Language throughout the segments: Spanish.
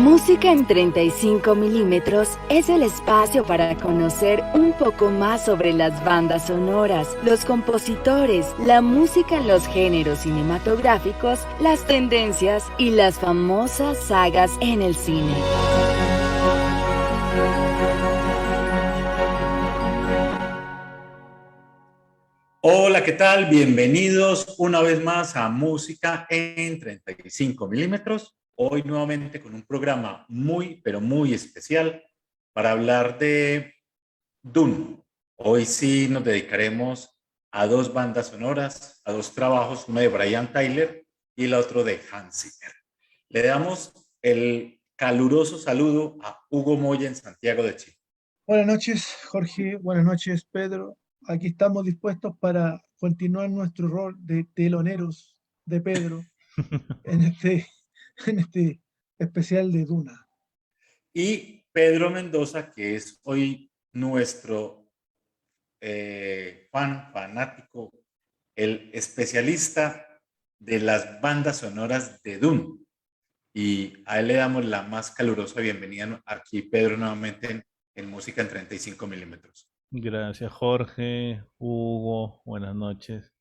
Música en 35 milímetros es el espacio para conocer un poco más sobre las bandas sonoras, los compositores, la música en los géneros cinematográficos, las tendencias y las famosas sagas en el cine. Hola, ¿qué tal? Bienvenidos una vez más a Música en 35 milímetros. Hoy nuevamente con un programa muy, pero muy especial para hablar de Dune. Hoy sí nos dedicaremos a dos bandas sonoras, a dos trabajos, uno de Brian Tyler y el otro de Hans Zimmer. Le damos el caluroso saludo a Hugo Moya en Santiago de Chile. Buenas noches, Jorge. Buenas noches, Pedro. Aquí estamos dispuestos para continuar nuestro rol de teloneros de Pedro en este, en este especial de Duna. Y Pedro Mendoza, que es hoy nuestro fanático, el especialista de las bandas sonoras de Dune. Y a él le damos la más calurosa bienvenida aquí, Pedro, nuevamente en Música en 35 milímetros. Gracias, Jorge, Hugo, buenas noches.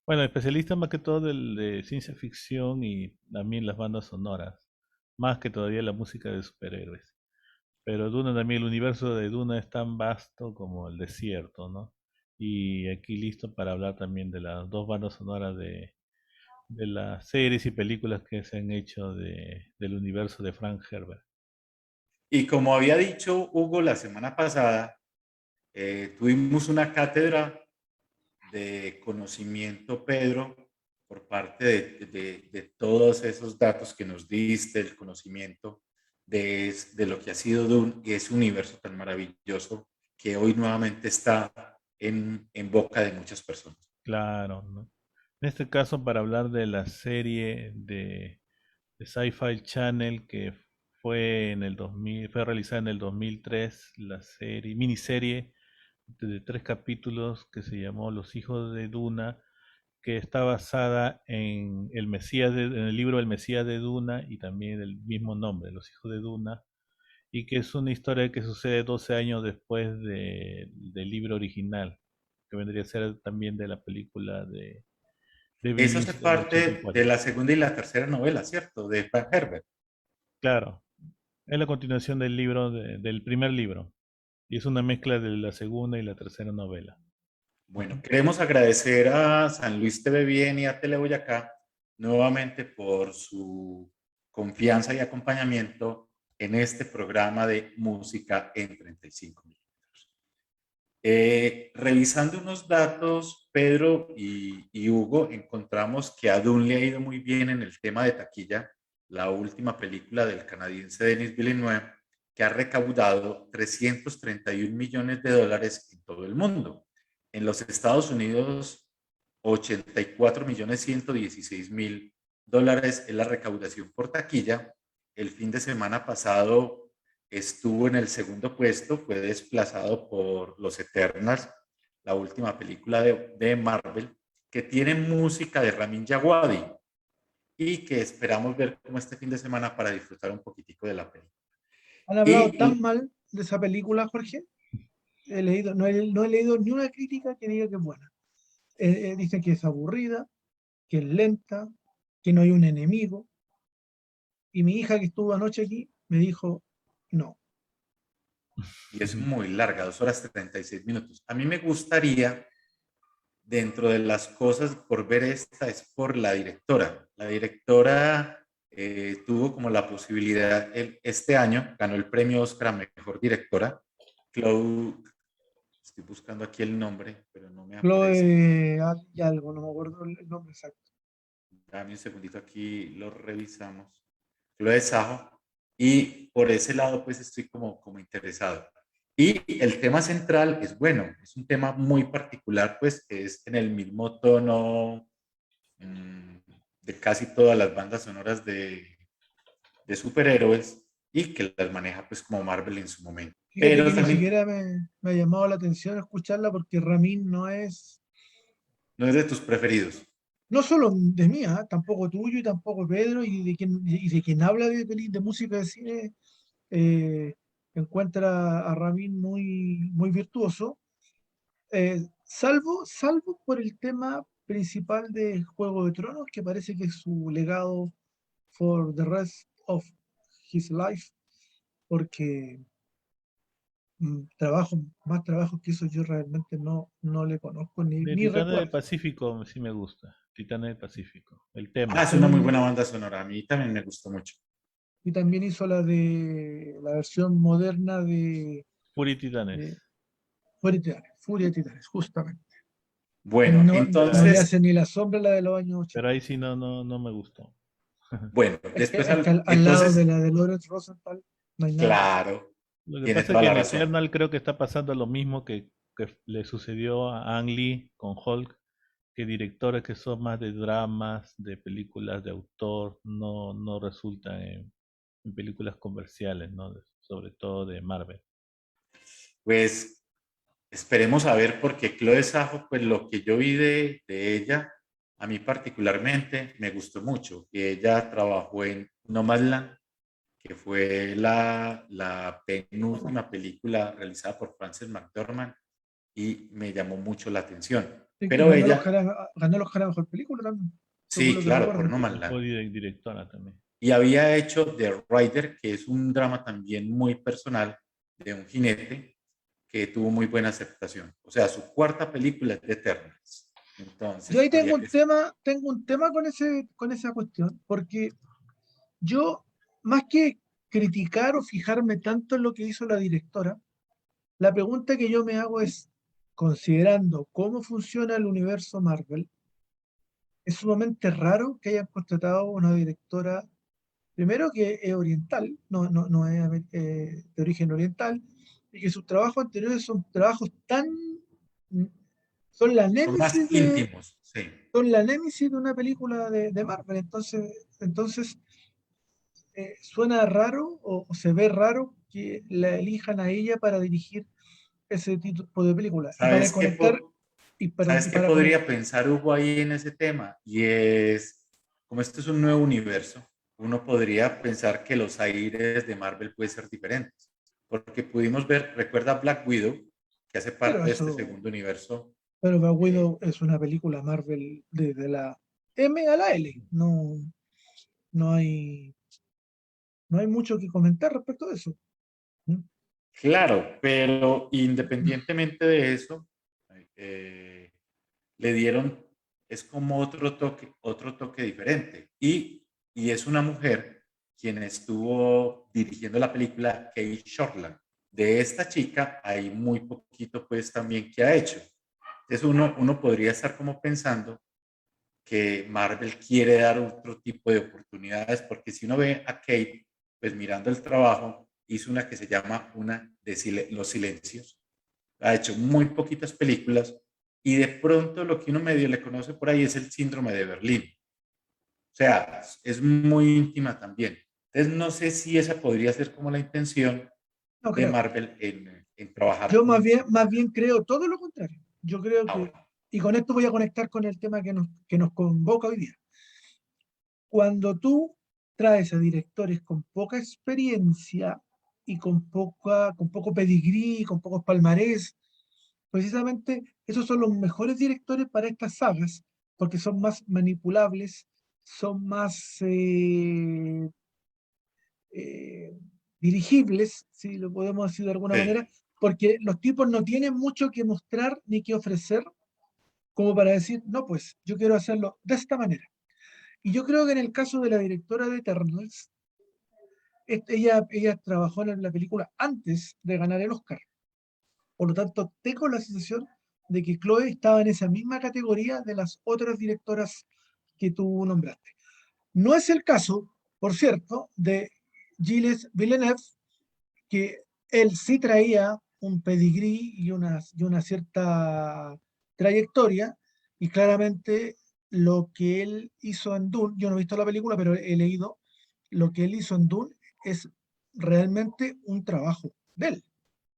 Bueno, especialista más que todo de ciencia ficción y también las bandas sonoras, más que todavía la música de superhéroes. Pero Duna también, el universo de Duna es tan vasto como el desierto, ¿no? Y aquí listo para hablar también de las dos bandas sonoras de las series y películas que se han hecho del universo de Frank Herbert. Y como había dicho Hugo la semana pasada, tuvimos una cátedra de conocimiento, Pedro, por parte de todos esos datos que nos diste, el conocimiento de lo que ha sido Dune y ese universo tan maravilloso que hoy nuevamente está en boca de muchas personas. Claro, ¿no? En este caso, para hablar de la serie de Sci-Fi Channel que fue en el 2000, fue realizada en el 2003, la serie, miniserie de 3 capítulos que se llamó Los Hijos de Duna, que está basada en en el libro El Mesías de Duna y también el mismo nombre, Los Hijos de Duna, y que es una historia que sucede 12 años después del libro original, que vendría a ser también de la película de Eso hace Villeneuve del parte de 84. la segunda y la tercera novela, ¿cierto? De Frank Herbert. Claro, es la continuación del libro, del primer libro, y es una mezcla de la segunda y la tercera novela. Bueno, queremos agradecer a San Luis TV Bien y a Teleboyacá nuevamente por su confianza y acompañamiento en este programa de música en 35 milímetros. Revisando unos datos, Pedro y Hugo, encontramos que a Dune le ha ido muy bien en el tema de taquilla, la última película del canadiense Denis Villeneuve, que ha recaudado 331 millones de dólares en todo el mundo. En los Estados Unidos, 84 millones 116 mil dólares es la recaudación por taquilla. El fin de semana pasado estuvo en el segundo puesto, fue desplazado por Los Eternals, la última película de Marvel, que tiene música de Ramin Djawadi y que esperamos ver como este fin de semana para disfrutar un poquitico de la película. ¿Han hablado tan Y mal de esa película, Jorge? No he leído ni una crítica que diga que es buena. Dicen que es aburrida, que es lenta, que no hay un enemigo. Y mi hija que estuvo anoche aquí me dijo, no. y es muy larga, 2 horas 36 minutos. A mí me gustaría, dentro de las cosas por ver esta, es por la directora. La directora tuvo como la posibilidad, este año ganó el premio Oscar a Mejor Directora, Chloe, estoy buscando aquí el nombre, pero no me aparece. Chloe y algo, no me acuerdo el nombre exacto. Dame un segundito, aquí lo revisamos. Chloe Zhao, y por ese lado pues estoy como interesado. Y el tema central es bueno, es un tema muy particular, pues es en el mismo tono mmm, de casi todas las bandas sonoras de superhéroes y que las maneja pues como Marvel en su momento. Fíjate Pero que ni también siquiera me ha llamado la atención escucharla porque Ramin no es, no es de tus preferidos. no solo de mí, tampoco tuyo y tampoco Pedro, y de quien habla de música de cine, eh, encuentra a Ramin muy virtuoso, salvo por el tema principal de Juego de Tronos, que parece que es su legado for the rest of his life, porque más trabajos que eso yo realmente no le conozco De ni Titanes del recuerdo. Pacífico sí me gusta. Titanes del Pacífico. El Ah, tema. es una muy buena banda sonora. A mí también me gustó mucho. Y también hizo la versión moderna Fury Titanes. de Furia de Titanes, justamente. Que Bueno, no le entonces, hace ni la sombra a la de los años 80. Pero ahí sí no me gustó. bueno, después, Es que al lado de entonces, la de Lawrence Rosenthal no hay nada que hacer. claro, Lo que tiene pasa es toda que la en razón. Eternal creo que está pasando lo mismo que le sucedió a Ang Lee con Hulk, que directores que son más de dramas, de películas de autor, no resultan en películas comerciales, ¿no? Sobre todo de Marvel. Pues esperemos a ver, porque Chloe Zhao, pues lo que yo vi de ella, a mí particularmente me gustó mucho. Y ella trabajó en Nomadland, que fue la penúltima película realizada por Frances McDormand y me llamó mucho la atención. Sí, y Pero ella, ganó los Oscar a mejor película también, según sí, lo que claro, por recuerdo. Nomadland. Fue directora también. Y había hecho The Rider, que es un drama también muy personal de un jinete que tuvo muy buena aceptación. O sea, su cuarta película es de Eternals. Yo Entonces, ahí habría que... tengo un tema con esa cuestión, porque yo, más que criticar o fijarme tanto en lo que hizo la directora, la pregunta que yo me hago es, considerando cómo funciona el universo Marvel, es sumamente raro que hayan contratado una directora, primero que es oriental, no es de origen oriental, y que sus trabajos anteriores son trabajos mm, son la Son más némesis íntimos, sí. son la némesis de una película de Marvel. Entonces suena raro o se ve raro que la elijan a ella para dirigir ese tipo de película. Y para ¿Sabes qué, conectar, ¿sabes y qué para conectar, podría pensar Hugo ahí en ese tema? Y es, como esto es un nuevo universo, uno podría pensar que los aires de Marvel pueden ser diferentes. Porque pudimos ver, recuerda Black Widow, que hace pero parte de este segundo universo. Black eh, Widow es una película Marvel desde la M a la L. No hay, no hay mucho que comentar respecto de eso. ¿Mm? claro, pero independientemente de eso, eh, le dieron, es como otro toque diferente. Y es una mujer quien estuvo dirigiendo la película, Kate Shortland. De esta chica hay muy poquito pues también que ha hecho. Entonces uno podría estar como pensando que Marvel quiere dar otro tipo de oportunidades, porque si uno ve a Kate, pues mirando el trabajo, hizo una que se llama una de Los Silencios, ha hecho muy poquitas películas y de pronto lo que uno medio le conoce por ahí es el síndrome de Berlín. O sea, es muy íntima también. Entonces no sé si esa podría ser como la intención No de creo. Marvel en trabajar Yo con... más bien creo todo lo contrario. Yo creo Ah, que, bueno, y con esto voy a conectar con el tema que nos convoca hoy día. Cuando tú traes a directores con poca experiencia y con poco pedigrí, con pocos palmarés, precisamente esos son los mejores directores para estas sagas, porque son más manipulables, son más eh, dirigibles, si lo podemos decir de alguna sí, manera, porque los tipos no tienen mucho que mostrar ni que ofrecer como para decir, no, pues yo quiero hacerlo de esta manera. Y yo creo que en el caso de la directora de Eternals, ella trabajó en la película antes de ganar el Oscar. Por lo tanto, tengo la sensación de que Chloe estaba en esa misma categoría de las otras directoras que tú nombraste. No es el caso, por cierto, de Gilles Villeneuve, que él sí traía un pedigrí y una cierta trayectoria, y claramente lo que él hizo en Dune, yo no he visto la película, pero he leído, lo que él hizo en Dune es realmente un trabajo de él.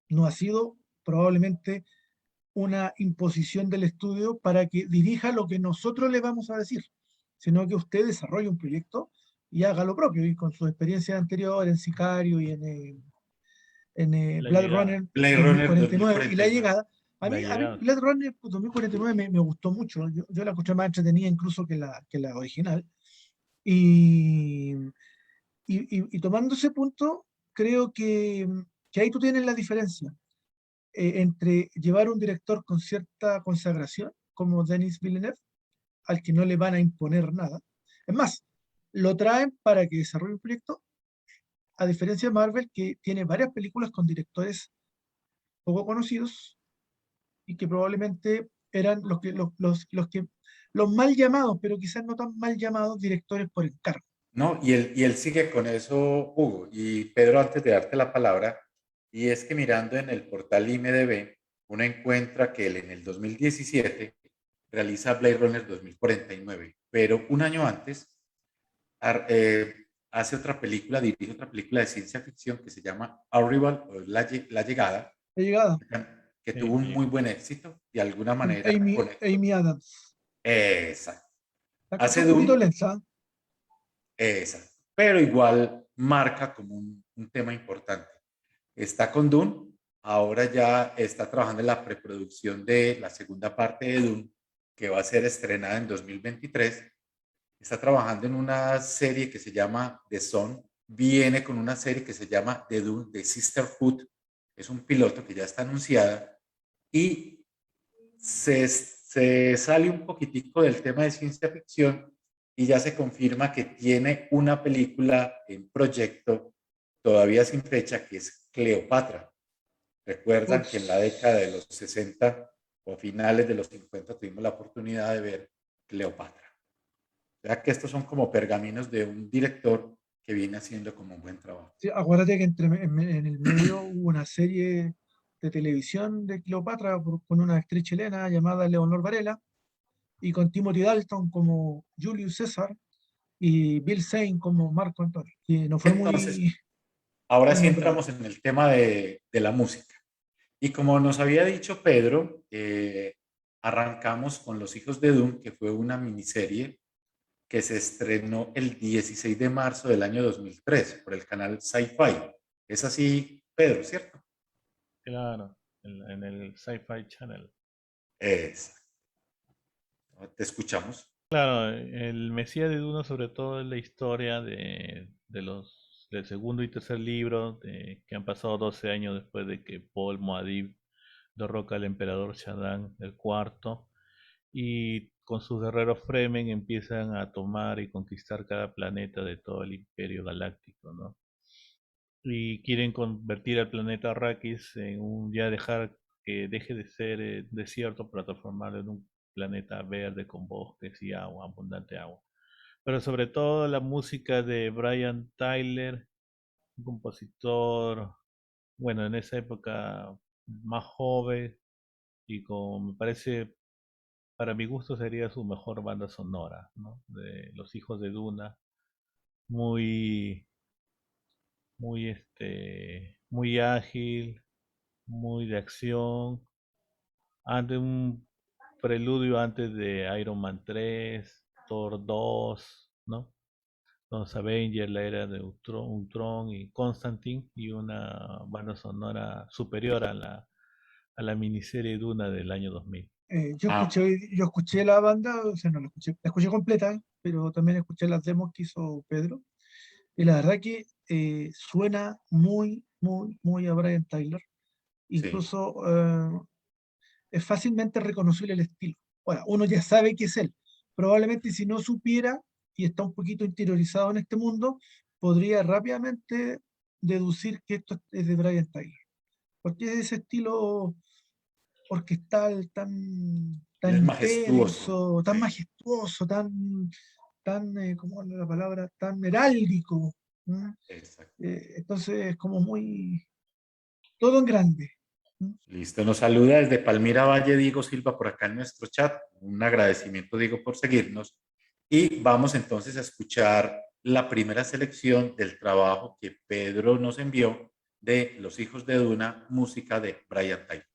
No ha sido probablemente una imposición del estudio para que dirija lo que nosotros le vamos a decir. sino que usted desarrolle un proyecto y haga lo propio, y con su experiencia anterior en Sicario y en La Blade llegada. Runner Blade Runner 2049 y La 2049. Llegada. La A mí llegada. Blade Runner 2049 me gustó mucho. Yo la encontré más entretenida incluso que la original. Y, y tomando ese punto, creo que ahí tú tienes la diferencia entre llevar un director con cierta consagración, como Denis Villeneuve, al que no le van a imponer nada. Es más, lo traen para que desarrolle un proyecto, a diferencia de Marvel, que tiene varias películas con directores poco conocidos y que probablemente eran los mal llamados, pero quizás no tan mal llamados directores por encargo. No, y él sigue con eso, Hugo. Y Pedro, antes de darte la palabra, y es que mirando en el portal IMDb, uno encuentra que él en el 2017 realiza Blade Runner 2049, pero un año antes hace otra película, dirige otra película de ciencia ficción que se llama Arrival, o La Llegada, La Llegada, que Sí, tuvo un sí. muy buen éxito, de alguna con manera conectó. Amy Adams. Exacto. Está Hace un poquito Dune. lenta. Exacto. Pero igual marca como un tema importante. Está con Dune, ahora ya está trabajando en la preproducción de la segunda parte de Dune, que va a ser estrenada en 2023. Está trabajando en una serie que se llama The Son, viene con una serie que se llama The Dune, The Sisterhood, es un piloto que ya está anunciada y se sale un poquitico del tema de ciencia ficción y ya se confirma que tiene una película en proyecto todavía sin fecha que es Cleopatra. Recuerdan que en la década de los 60 o finales de los 50 tuvimos la oportunidad de ver Cleopatra. O sea que estos son como pergaminos de un director que viene haciendo como un buen trabajo. Sí, acuérdate que en el medio hubo una serie de televisión de Cleopatra con una actriz chilena llamada Leonor Varela y con Timothy Dalton como Julius César y Bill Zane como Marco Antonio, que no fue Entonces, muy ahora bien sí nombrado. entramos en el tema de la música. Y como nos había dicho Pedro, arrancamos con Los Hijos de Dune, que fue una miniserie que se estrenó el 16 de marzo del año 2003 por el canal Sci-Fi. Es así, Pedro, ¿cierto? Claro, en el Sci-Fi Channel. Exacto. Te escuchamos. Claro, el Mesías de Duna sobre todo es la historia del segundo y tercer libro, que han pasado 12 años después de que Paul Muad'Dib derroca al emperador Shaddam el cuarto, y con sus guerreros Fremen empiezan a tomar y conquistar cada planeta de todo el imperio galáctico, ¿no? Y quieren convertir al planeta Arrakis en ya dejar que deje de ser desierto para transformarlo en un planeta verde con bosques y agua, abundante agua. Pero sobre todo la música de Brian Tyler, un compositor, bueno, en esa época más joven y me parece, para mi gusto sería su mejor banda sonora, ¿no? De Los Hijos de Duna, muy, muy ágil, muy de acción, ante un preludio antes de Iron Man 3, Thor 2, ¿no? Los Avengers, la era de Ultron y Constantine, y una banda sonora superior a la miniserie Duna del año 2000. Ah, Yo escuché la banda, o sea, no la escuché completa, pero también escuché las demos que hizo Pedro. Y la verdad que suena muy a Brian Tyler. sí. Incluso es fácilmente reconocible el estilo. Ahora, uno ya sabe que es él. Probablemente si no supiera y está un poquito interiorizado en este mundo, podría rápidamente deducir que esto es de Brian Tyler. Porque es ese estilo orquestal Él tan es majestuoso. intenso, tan Sí, majestuoso, ¿cómo es la palabra? Tan heráldico. ¿No? exacto. Entonces es como muy, todo en grande. ¿No? Listo. Nos saluda desde Palmira Valle Diego Silva por acá en nuestro chat. Un agradecimiento, Diego, por seguirnos. Y vamos entonces a escuchar la primera selección del trabajo que Pedro nos envió de Los Hijos de Duna, música de Brian Tyler.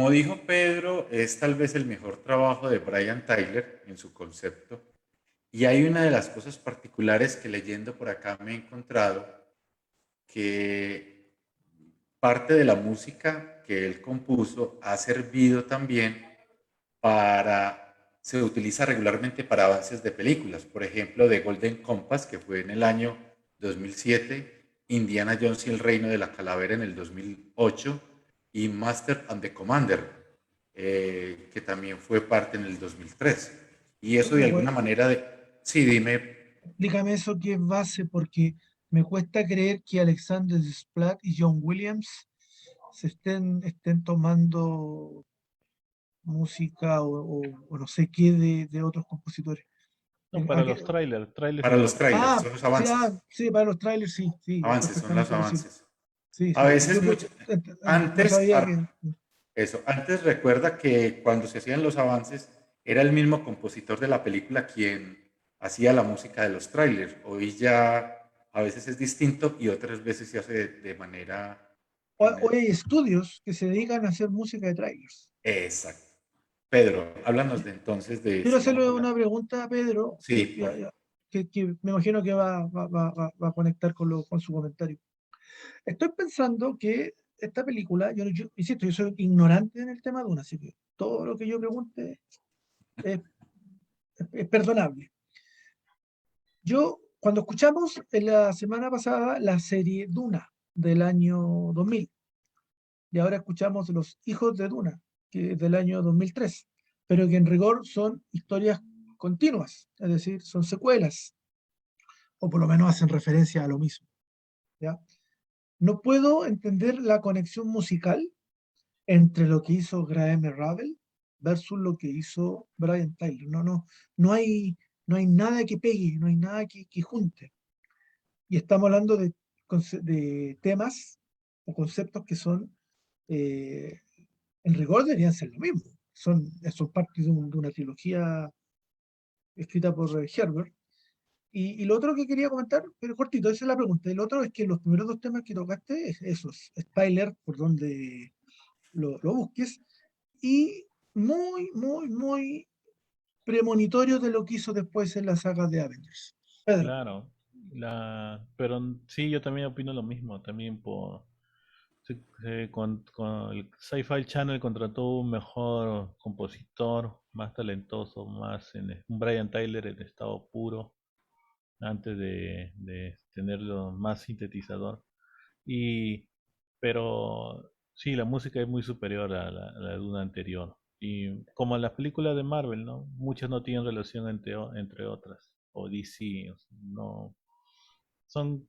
Como dijo Pedro, es tal vez el mejor trabajo de Brian Tyler en su concepto. Y hay una de las cosas particulares que leyendo por acá me he encontrado, que parte de la música que él compuso ha servido también se utiliza regularmente para avances de películas. Por ejemplo, de Golden Compass, que fue en el año 2007, Indiana Jones y el Reino de la Calavera en el 2008, y Master and the Commander, que también fue parte en el 2003. Y eso de alguna manera, sí, dime. Explícame eso que es base, porque me cuesta creer que Alexander Desplat y John Williams estén tomando música o no sé qué de otros compositores. No, ¿A para qué? los trailers Para es los otro. trailers, son los avances. Sí, para los trailers, sí, sí, Avances, son los perfectamente posible. avances. Sí, A sí. veces, No antes, sabía que. eso, antes recuerda que cuando se hacían los avances, era el mismo compositor de la película quien hacía la música de los trailers. Hoy ya a veces es distinto y otras veces se hace de manera... O hay estudios que se dedican a hacer música de trailers. Exacto. Pedro, háblanos de entonces de, Quiero si vamos a hacerle hablar. una pregunta a Pedro, Sí, que me imagino que va a conectar con su comentario. Estoy pensando que esta película, insisto, yo soy ignorante en el tema de una, así que todo lo que yo pregunte es, es perdonable. Yo, cuando escuchamos en la semana pasada la serie Duna del año 2000, y ahora escuchamos Los Hijos de Duna, que es del año 2003, pero que en rigor son historias continuas, es decir, son secuelas, o por lo menos hacen referencia a lo mismo, ¿ya? No puedo entender la conexión musical entre lo que hizo Graham Ravel versus lo que hizo Brian Tyler. No hay, no hay nada que pegue, no hay nada que junte. Y estamos hablando de temas o conceptos que son, en rigor, deberían ser lo mismo. Son parte de una trilogía escrita por Herbert. Y lo otro que quería comentar, pero cortito, esa es la pregunta. El otro es que los primeros dos temas que tocaste, esos, Tyler, por donde lo busques, y muy premonitorio de lo que hizo después en la saga de Avengers. Pedro. Claro, pero sí, yo también opino lo mismo, también con el Sci-Fi Channel contrató un mejor compositor, más talentoso, un Brian Tyler en estado puro, antes de tenerlo más sintetizador. Y, pero sí, la música es muy superior a la de una anterior. Y como en las películas de Marvel, ¿no? Muchas no tienen relación entre otras. O DC, o sea, no. Son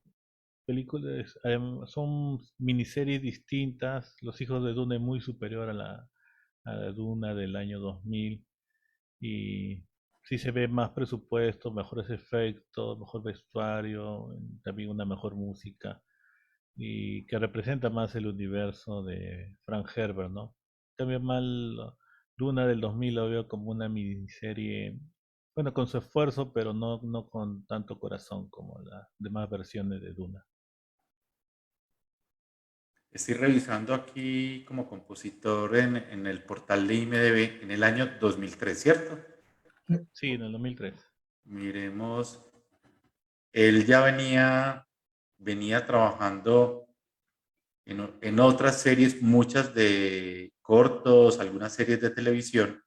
películas, son miniseries distintas. Los Hijos de Duna es muy superior a la Duna del año 2000. Y sí se ve más presupuesto, mejores efectos, mejor vestuario, también una mejor música y que representa más el universo de Frank Herbert, ¿no? También mal Duna del 2000 lo veo como una miniserie, bueno, con su esfuerzo, pero no con tanto corazón como las demás versiones de Duna. estoy revisando aquí como compositor en el portal de IMDb en el año 2003, ¿cierto? Sí, en el 2003. Miremos, él ya venía trabajando en otras series, muchas de cortos, algunas series de televisión.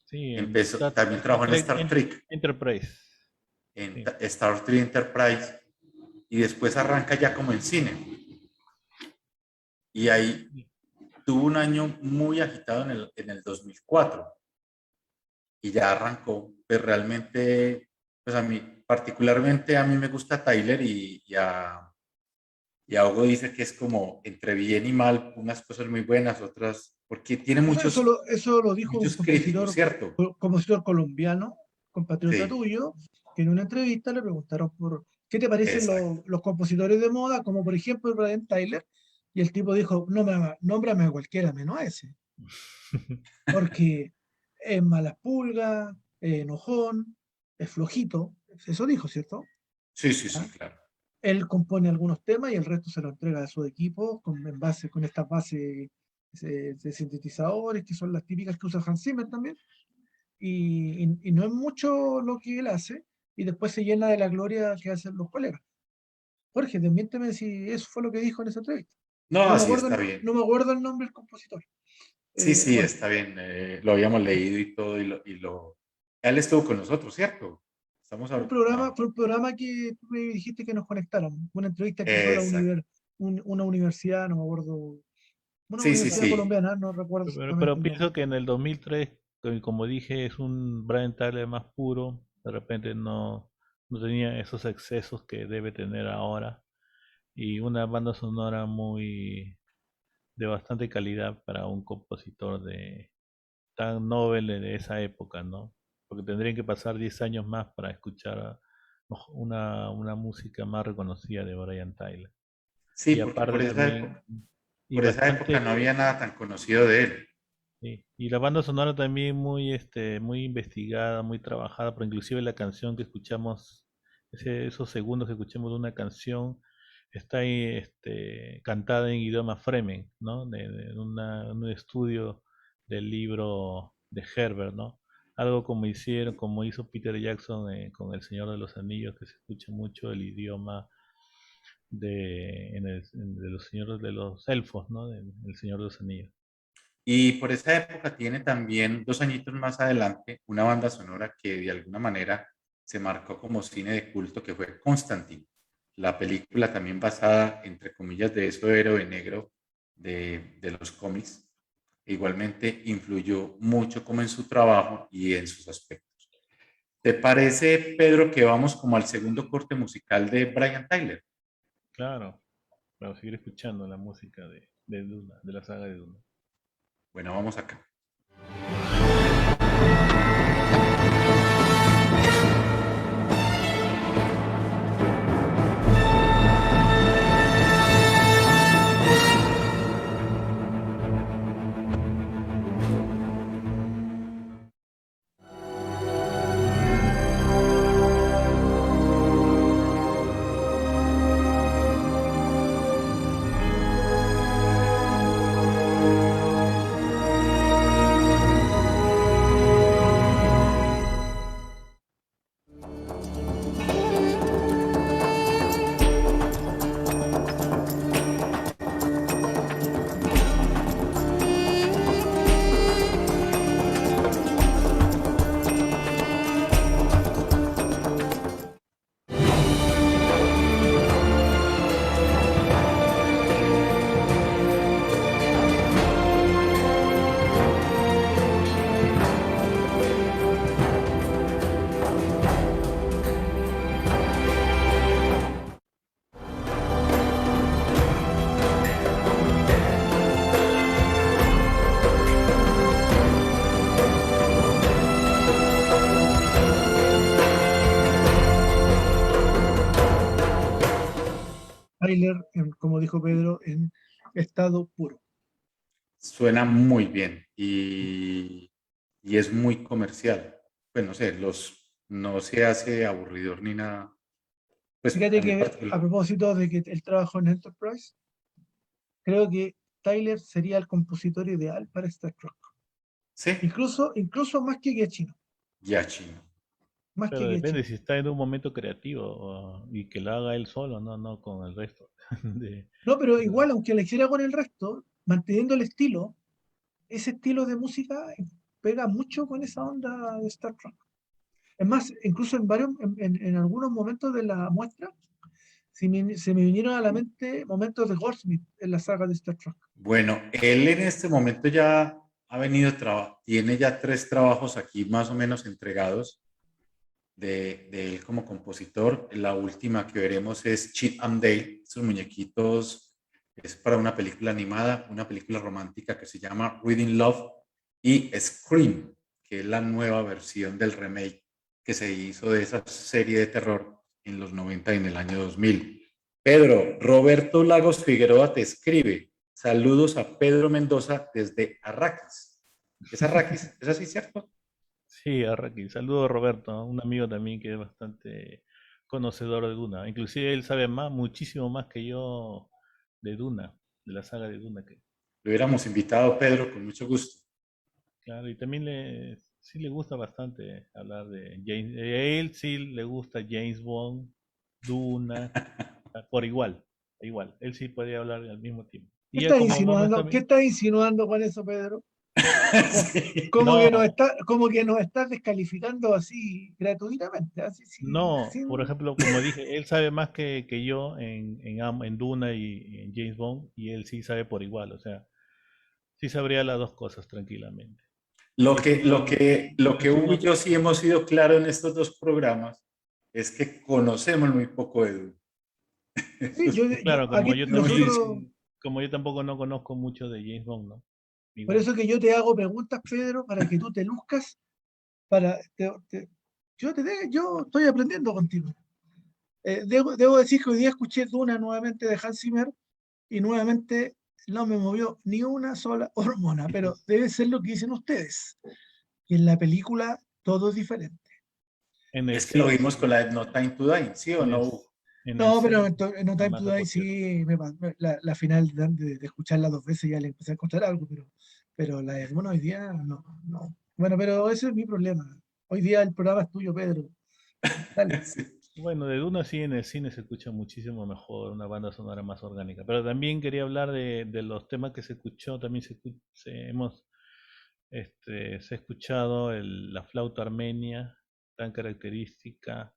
Sí, También trabajó en Star Trek, Enterprise. en Sí. Star Trek Enterprise, y después arranca ya como en cine. Y ahí tuvo un año muy agitado en el 2004 y ya arrancó. Pues realmente, pues particularmente a mí me gusta Tyler y a Hugo dice que es como entre bien y mal, unas cosas muy buenas, otras, porque tiene Eso lo dijo un muchos críticos, ¿cierto? compositor colombiano, compatriota Sí, tuyo, que en una entrevista le preguntaron qué te parecen exacto. los compositores de moda, como por ejemplo Brian Tyler, y el tipo dijo, nómbrame a cualquiera menos a ese, porque es malas pulgas, es enojón, es flojito, eso dijo, ¿cierto? Sí, sí, sí, ¿Ah? claro. Él compone algunos temas y el resto se lo entrega a su equipo con estas bases de sintetizadores, que son las típicas que usa Hans Zimmer también, y no es mucho lo que él hace, y después se llena de la gloria que hacen los colegas. Jorge, desmiénteme si eso fue lo que dijo en esa entrevista. No, No me así acuerdo está el, bien. no me acuerdo el nombre del compositor. Sí, sí, Bueno, está bien. Lo habíamos leído y todo, Él estuvo con nosotros, ¿cierto? Estamos ahora. No. fue un programa que tú me dijiste que nos conectáramos, una entrevista que hizo Exacto. una universidad, no me acuerdo, una Sí, sí, universidad sí. colombiana, no recuerdo Pero exactamente el nombre. pienso que en el 2003, como dije, es un Brian Tyler más puro. De repente no tenía esos excesos que debe tener ahora. Y una banda sonora de bastante calidad para un compositor tan noble de esa época, ¿no? Porque tendrían que pasar 10 años más para escuchar una música más reconocida de Brian Tyler. Sí, Y porque aparte también, y por esa época bastante, no había nada tan conocido de él. sí, y la banda sonora también muy investigada, muy trabajada, pero inclusive la canción que escuchamos, esos segundos que escuchamos de una canción, está ahí, cantada en idioma Fremen, ¿no? De un estudio del libro de Herbert, ¿no? Algo como hizo Peter Jackson con El Señor de los Anillos, que se escucha mucho el idioma de los señores de los elfos, ¿no? El Señor de los Anillos. Y por esa época tiene también 2 añitos más adelante una banda sonora que de alguna manera se marcó como cine de culto, que fue Constantine. La película también basada, entre comillas, de eso héroe negro de los cómics. Igualmente influyó mucho como en su trabajo y en sus aspectos. ¿Te parece, Pedro, que vamos como al segundo corte musical de Brian Tyler? Claro, para seguir escuchando la música de Duna, de la saga de Duna. Bueno, vamos acá. Tyler, como dijo Pedro, en estado puro. Suena muy bien y es muy comercial. Pues no sé, no se hace aburridor ni nada. Pues Fíjate a mí que a particular. propósito de que él trabajó en Enterprise, creo que Tyler sería el compositor ideal para Star Trek. Sí, Incluso más que Giacchino, ya chino. más que Pero depende Giacchino. si está en un momento creativo y que lo haga él solo, no con el resto. No, pero De- igual, aunque la hiciera con el resto, manteniendo el estilo, ese estilo de música pega mucho con esa onda de Star Trek. Es más, incluso en algunos momentos de la muestra, se me vinieron a la mente momentos de Goldsmith en la saga de Star Trek. Bueno, él en este momento ya ha venido, tiene ya 3 trabajos aquí más o menos entregados de él como compositor. La última que veremos es Chip and Dale, esos muñequitos, es para una película animada, una película romántica que se llama Reading Love, y Scream, que es la nueva versión del remake que se hizo de esa serie de terror en los 90 y en el año 2000. Pedro, Roberto Lagos Figueroa te escribe. Saludos a Pedro Mendoza desde Arrakis. ¿Es Arrakis? ¿Es así, cierto? Sí, Arraki. Saludos Roberto, un amigo también que es bastante conocedor de Duna. Inclusive él sabe muchísimo más que yo de Duna, de la saga de Duna. Lo hubiéramos invitado, Pedro, con mucho gusto. Claro, y también sí le gusta bastante hablar de James. A él sí le gusta James Bond, Duna, por igual, igual. Él sí podía hablar al mismo tiempo. ¿Qué Y él estás como Gómez insinuando? ¿Qué también. estás insinuando con eso, Pedro? Sí. No, Como que nos estás descalificando así gratuitamente, así no, por sin... ejemplo, como dije, él sabe más que yo en Duna y en James Bond, y él sí sabe por igual, o sea, sí sabría las dos cosas tranquilamente. Lo Y es que, uno lo que, lo que es Hugo y uno, yo sí hemos sido claros en estos dos programas es que conocemos muy poco de Edu. Sí, claro, aquí No hemos dicho- nosotros, como yo tampoco no conozco mucho de James Bond, ¿no? por Igual. eso que yo te hago preguntas, Pedro, para que tú te luzcas, yo estoy aprendiendo contigo. Debo decir que hoy día escuché Duna nuevamente de Hans Zimmer y nuevamente no me movió ni una sola hormona, pero debe ser lo que dicen ustedes, que en la película todo es diferente. En el Es que lo cine, vimos con sí. la de No Time to Die, ¿sí o En no, el, Hugo? en el No, pero cine en No es Time más to Die emotivo. sí, la final de escucharla dos veces ya le empecé a encontrar algo, pero la de Duna hoy día no, no. Bueno, pero ese es mi problema. Hoy día el programa es tuyo, Pedro. Dale. Sí. Bueno, de Duna sí en el cine se escucha muchísimo mejor, una banda sonora más orgánica. Pero también quería hablar de los temas que se escuchó, también se ha escuchado la flauta armenia, tan característica,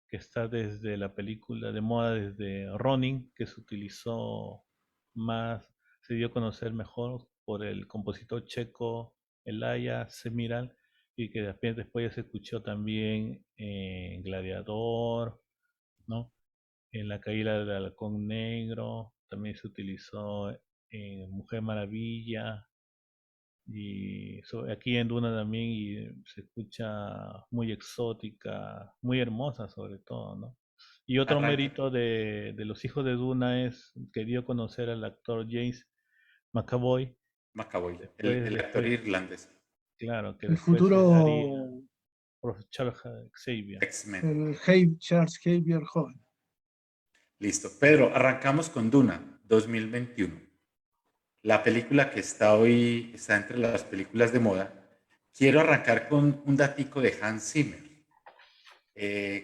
que está desde la película de moda, desde Ronin, que se utilizó más, se dio a conocer mejor por el compositor checo Elaya Semiral, y que después ya se escuchó también en Gladiador, ¿no? En la caída del halcón negro, también se utilizó en Mujer Maravilla, y aquí en Duna también y se escucha muy exótica, muy hermosa sobre todo, ¿no? Y otro Arranca mérito de los hijos de Duna es que dio a conocer al actor James McAvoy, McAvoy, después, el actor después, irlandés, claro, que El después haría futuro, Profesor Charles Xavier. X-Men. Charles Xavier joven. Listo. Pedro, arrancamos con Duna 2021. La película que está hoy, está entre las películas de moda. Quiero arrancar con un datico de Hans Zimmer.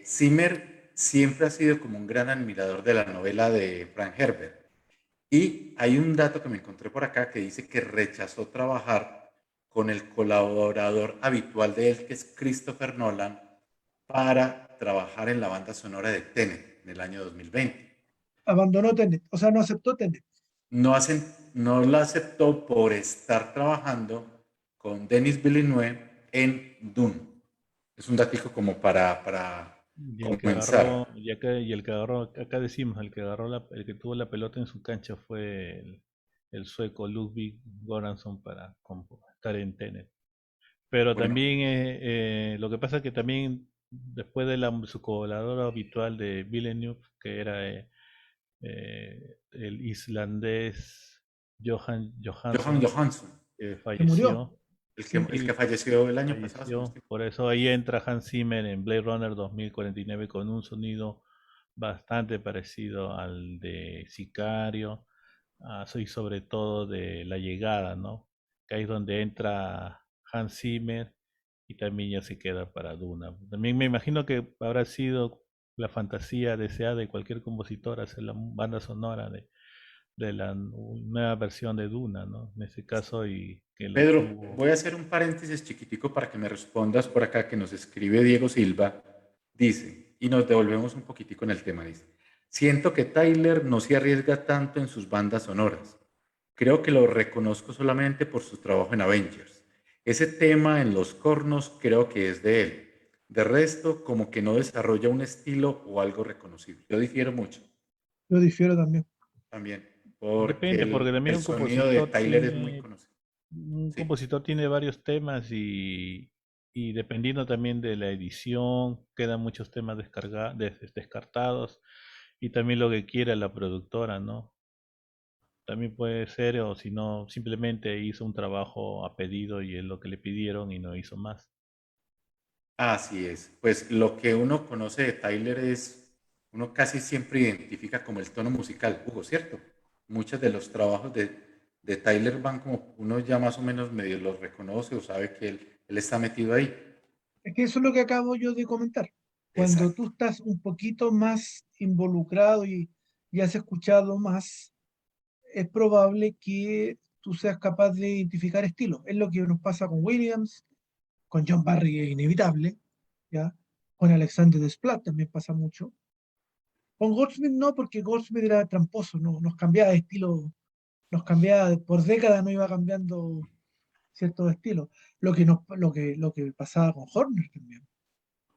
Zimmer siempre ha sido como un gran admirador de la novela de Frank Herbert. Y hay un dato que me encontré por acá que dice que rechazó trabajar con el colaborador habitual de él, que es Christopher Nolan, para trabajar en la banda sonora de Tenet en el año 2020. Abandonó Tenet, o sea, no aceptó Tenet. No la aceptó por estar trabajando con Denis Villeneuve en Dune. Es un datico como para Y el que agarró, comenzar. y el que agarró, acá decimos, el que agarró el que tuvo la pelota en su cancha fue el sueco Ludwig Göransson para estar en Tenet. Pero Bueno, también lo que pasa es que también después de su colaborador habitual de Villeneuve, que era el islandés Johan Johan Johansson, Johansson, que Se murió. falleció, Sí. el que y falleció el año pasado, si no falleció. estoy Por eso ahí entra Hans Zimmer en Blade Runner 2049 con un sonido bastante parecido al de Sicario, y sobre todo de La Llegada, ¿no? Que ahí es donde entra Hans Zimmer y también ya se queda para Duna. También me imagino que habrá sido la fantasía deseada de cualquier compositor hacer la banda sonora de la nueva versión de Duna, ¿no? En ese caso, y que lo Pedro, tuvo. voy a hacer un paréntesis chiquitico para que me respondas por acá, que nos escribe Diego Silva. Dice, y nos devolvemos un poquitico en el tema, dice, siento que Tyler no se arriesga tanto en sus bandas sonoras. Creo que lo reconozco solamente por su trabajo en Avengers. Ese tema en los cornos creo que es de él. De resto, como que no desarrolla un estilo o algo reconocible. Yo difiero mucho Yo difiero también. también, porque Depende, porque también el sonido de Tyler es muy conocido. un Sí. compositor tiene varios temas y dependiendo también de la edición, quedan muchos temas descartados y también lo que quiera la productora, ¿no? También puede ser, o si no, simplemente hizo un trabajo a pedido y es lo que le pidieron y no hizo más. Así es. Pues lo que uno conoce de Tyler es, uno casi siempre identifica como el tono musical, Hugo, ¿cierto? Muchos de los trabajos de Tyler van como uno ya más o menos medio lo reconoce o sabe que él está metido ahí. Es que eso es lo que acabo yo de comentar. Cuando Exacto. tú estás un poquito más involucrado y has escuchado más, es probable que tú seas capaz de identificar estilos. Es lo que nos pasa con Williams, con John Barry es inevitable, ¿ya? Con Alexander Desplat también pasa mucho. Con Goldsmith no, porque Goldsmith era tramposo, no, nos cambiaba de estilo, nos cambiaba, por décadas no iba cambiando ciertos estilos. Lo que pasaba con Horner también,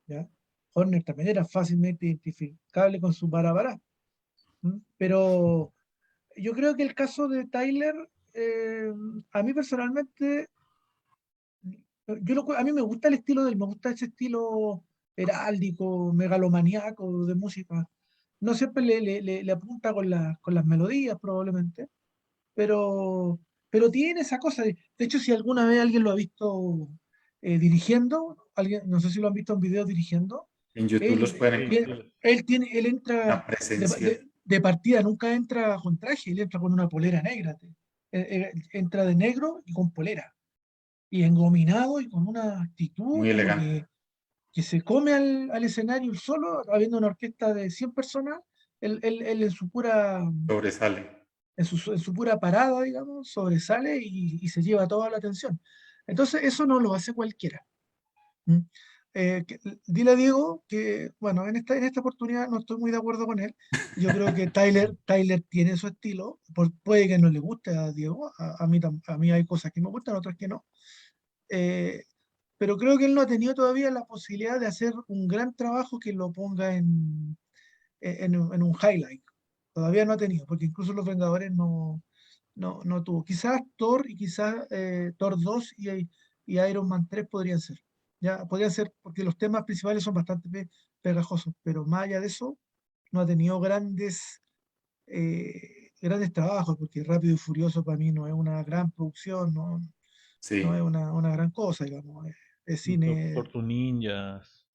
¿ya? Horner también era fácilmente identificable con su barabara. Pero yo creo que el caso de Tyler, a mí personalmente, a mí me gusta el estilo de él, me gusta ese estilo heráldico, megalomaníaco de música. No siempre le apunta con las melodías, probablemente, pero, pero tiene esa cosa. De hecho, si alguna vez alguien lo ha visto dirigiendo, alguien, no sé si lo han visto en video dirigiendo, En YouTube los él, pueden Sí, encontrar. sí. él entra Una presencia. de partida, nunca entra con traje, él entra con una polera negra. Entra de negro y con polera y engominado y con una actitud Muy como elegante. que se come al escenario solo, habiendo una orquesta de 100 personas, él Sobresale. en su pura parada, digamos, sobresale y se lleva toda la atención. Entonces, eso no lo hace cualquiera. ¿Mm? Dile a Diego que, bueno, en esta oportunidad no estoy muy de acuerdo con él. Yo creo que Tyler tiene su estilo, puede que no le guste a Diego, a mí hay cosas que me gustan, otras que no. Eh, pero creo que él no ha tenido todavía la posibilidad de hacer un gran trabajo que lo ponga en un highlight. Todavía no ha tenido, porque incluso Los Vengadores no tuvo. Quizás Thor y quizás Thor 2 y Iron Man 3 podrían ser. Ya, podrían ser, porque los temas principales son bastante pegajosos, pero más allá de eso, no ha tenido grandes trabajos, porque Rápido y Furioso para mí no es una gran producción, no es Sí. una gran cosa, digamos. Es cine, Tortu Ninjas.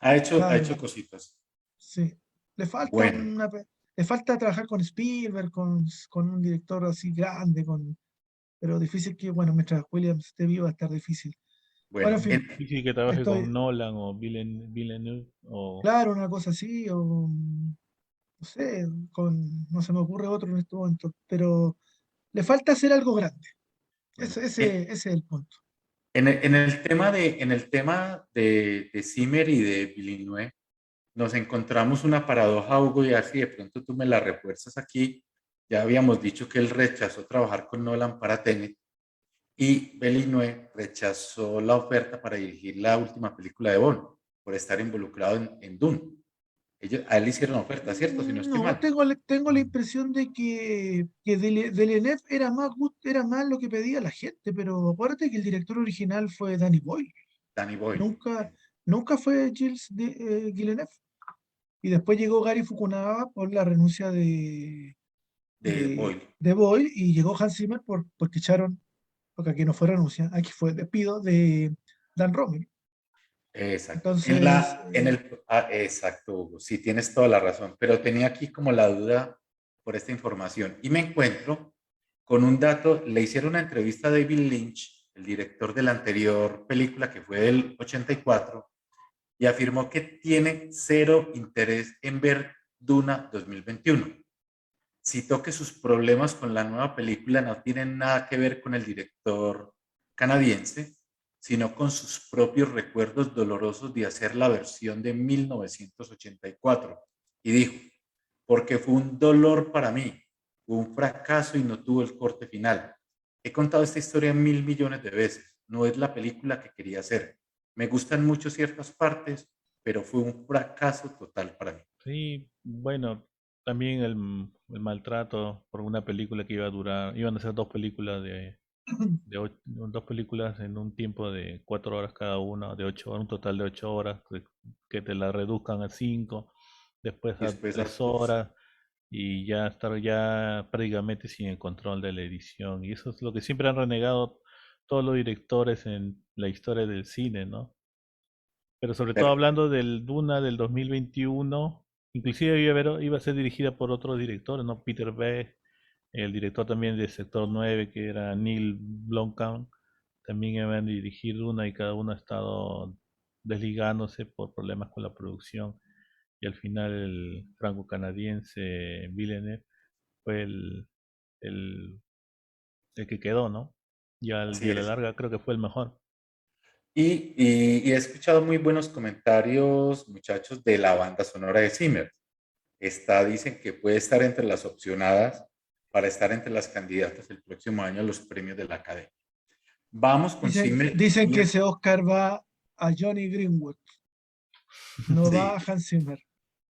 Ha claro, hecho cositas. sí. Le falta Bueno, una, le falta trabajar con Spielberg, con un director así grande, pero difícil que, bueno, mientras Williams esté vivo va a estar difícil. Bueno, bueno. en fin, Difícil que trabaje con estoy, Nolan o Villeneuve o claro, una cosa así, o no sé, no se me ocurre otro en este momento, pero le falta hacer algo grande. Bueno, Ese es el punto. en el tema de Zimmer y de Villeneuve, nos encontramos una paradoja, Hugo, y así de pronto tú me la refuerzas aquí. Ya habíamos dicho que él rechazó trabajar con Nolan para Tenet y Villeneuve rechazó la oferta para dirigir la última película de Bond por estar involucrado en Dune. A él le hicieron oferta, ¿cierto? Si no estoy No, mal. tengo la impresión de que Villeneuve era más lo que pedía la gente, pero acuérdate que el director original fue Danny Boyle, Danny Boyle, nunca, nunca fue Villeneuve. Y después llegó Gary Fukunaga por la renuncia de Boyle. de Boyle y llegó Hans Zimmer porque echaron, porque aquí no fue renuncia, aquí fue despido de Dan Rommel. Exacto. Entonces, Exacto, Hugo. Sí, tienes toda la razón. Pero tenía aquí como la duda por esta información. Y me encuentro con un dato. Le hicieron una entrevista a David Lynch, el director de la anterior película que fue del 84, y afirmó que tiene cero interés en ver Duna 2021. Citó que sus problemas con la nueva película no tienen nada que ver con el director canadiense, sino con sus propios recuerdos dolorosos de hacer la versión de 1984. Y dijo, porque fue un dolor para mí, fue un fracaso y no tuvo el corte final. He contado esta historia 1.000 millones de veces, no es la película que quería hacer. Me gustan mucho ciertas partes, pero fue un fracaso total para mí. sí, bueno, también el maltrato por una película que iba a durar, iban a ser dos películas dos películas en un tiempo de 4 horas cada una, de 8 horas, un total de 8 horas, que te la reduzcan a 5, después Y a después, 3 horas y ya estar ya prácticamente sin el control de la edición. Y eso es lo que siempre han renegado todos los directores en la historia del cine, ¿no? Pero sobre todo pero, hablando del Duna del 2021, inclusive iba a ser dirigida por otros directores, ¿no? Peter Beck, el director también de Sector 9, que era Neil Blomkamp, también iban a dirigir una y cada uno ha estado desligándose por problemas con la producción. Y al final el franco-canadiense Villeneuve fue el, el que quedó, ¿no? Y Así a la es. larga creo que fue el mejor. Y he escuchado muy buenos comentarios, muchachos, de la banda sonora de Zimmer. Dicen que puede estar entre las opcionadas para estar entre las candidatas el próximo año a los premios de la Academia. Vamos con Zimmer. Dicen que ese Oscar va a Johnny Greenwood, no va a Sí, Hans Zimmer.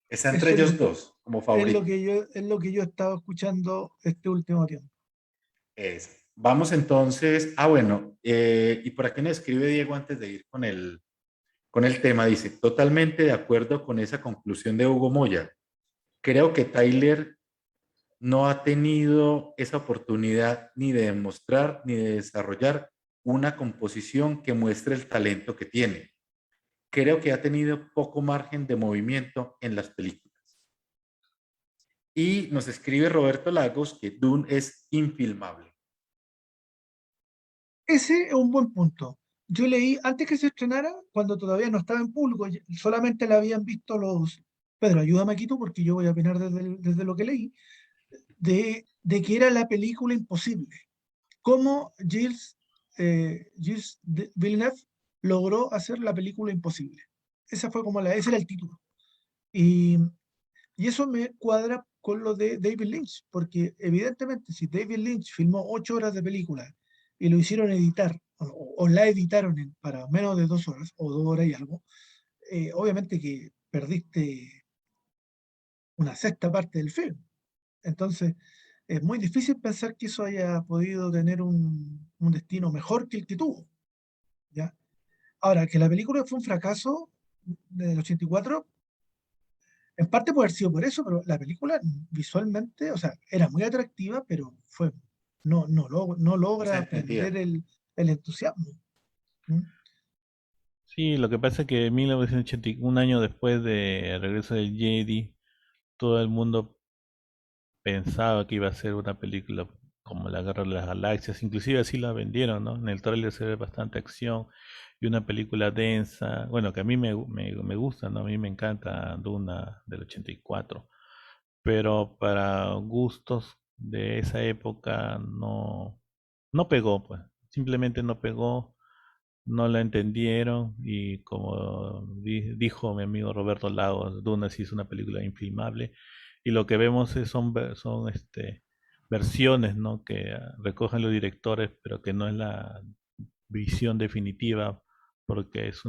está entre Eso ellos dos como favorito. es lo que yo he estado escuchando este último tiempo. Vamos entonces, bueno, y por aquí nos escribe Diego antes de ir con el tema, dice, totalmente de acuerdo con esa conclusión de Hugo Moya. Creo que Tyler no ha tenido esa oportunidad ni de demostrar ni de desarrollar una composición que muestre el talento que tiene. Creo que ha tenido poco margen de movimiento en las películas. Y nos escribe Roberto Lagos que Dune es infilmable. Ese es un buen punto. Yo leí antes que se estrenara, cuando todavía no estaba en público, solamente la habían visto los... Pedro, ayúdame aquí tú porque yo voy a opinar desde lo que leí, de que era la película imposible. Cómo Gilles Villeneuve logró hacer la película imposible. Esa fue como ese era el título. Y, y eso me cuadra con lo de David Lynch, porque evidentemente si David Lynch filmó 8 horas de película y lo hicieron editar, o la editaron para menos de 2 horas, o 2 horas y algo, obviamente que perdiste una sexta parte del film. Entonces, es muy difícil pensar que eso haya podido tener un destino mejor que el que tuvo, ¿ya? Ahora, que la película fue un fracaso del 84, en parte puede haber sido por eso, pero la película visualmente, o sea, era muy atractiva, pero no No se logra entendía. prender el entusiasmo. ¿Mm? Sí, lo que pasa es que en 1980, un año después de Regreso del Jedi, todo el mundo pensaba que iba a ser una película como La Guerra de las Galaxias, inclusive así la vendieron, ¿no? En el tráiler se ve bastante acción y una película densa, bueno, que a mí me gusta, ¿no? A mí me encanta Duna del 84, pero para gustos de esa época no pegó, pues, simplemente no pegó, no la entendieron y como dijo mi amigo Roberto Lagos, Duna sí es una película infilmable y lo que vemos son versiones, ¿no? Que recogen los directores, pero que no es la visión definitiva, porque es